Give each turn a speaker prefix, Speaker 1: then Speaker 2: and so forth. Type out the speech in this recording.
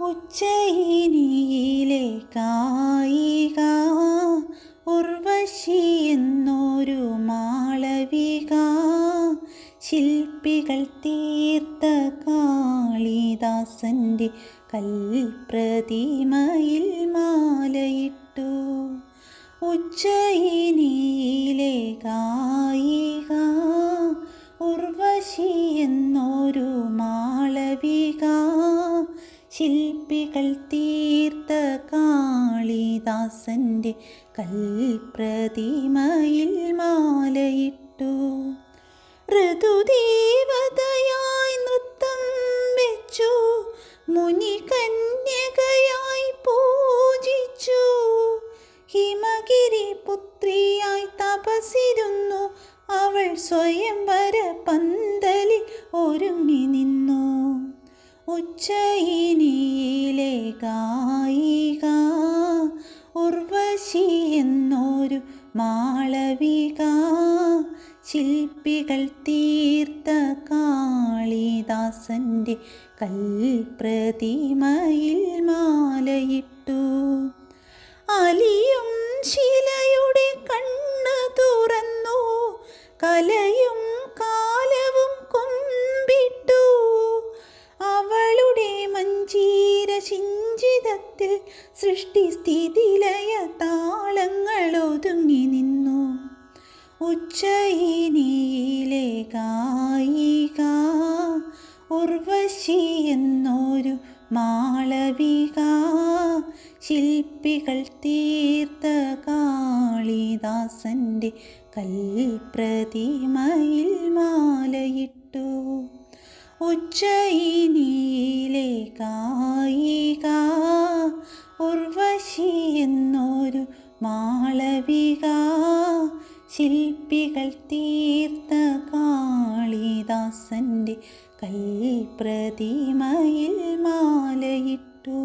Speaker 1: ഉജ്ജയിനിയിലെ കായിക ഉർവശി എന്നൊരു മാളവിക, ശില്പികൾ തീർത്ത കാളിദാസൻ്റെ കൽപ്രതിമയിൽ മാലയിട്ടു. ഉജ്ജയിനിയിലെ കായിക ഉർവശി എന്നൊരു മാളവിക, ശില്പികൾ തീർത്ത കാളിദാസൻ്റെ കൽപ്രതിമയിൽ മാലയിട്ടു. ഋതുദേവതയായി നൃത്തം വെച്ചു, മുനികന്യകയായി പൂജിച്ചു, ഹിമഗിരി പുത്രിയായി തപസിരുന്നു അവൾ സ്വയംവര പന്തലിൽ ഒരുങ്ങി നിന്നു. ഉജ്ജയിനിയിലെ ഗായിക ഉർവശി എന്നൊരു മാളവിക, ശില്പികൾ തീർത്ത കാളിദാസൻ്റെ കൽപ്രതിമയിൽ മാലയിട്ടു. അലിയും ശിലയുടെ കണ്ണ് തുറന്നു, കലയും കാലവും കുമ്പിട്ടു, അവളുടെ മഞ്ജീര ശിഞ്ചിതത്തിൽ സൃഷ്ടിസ്ഥിതിലയ താളങ്ങൾ ഒതുങ്ങി നിന്നു. ഉജ്ജയിനിയിലെ ഗായിക ഉർവശി എന്നൊരു മാളവിക, ശില്പികൾ തീർത്ത കാളിദാസൻ്റെ കൽപ്രതിമയിൽ മാലയിട്ടു. ഉജ്ജയിനിയിലെ ഗായിക ഉർവശി എന്നൊരു മാളവിക, ശില്പികൾ തീർത്ത കാളിദാസൻ്റെ കൽപ്രതിമയിൽ മാലയിട്ടു.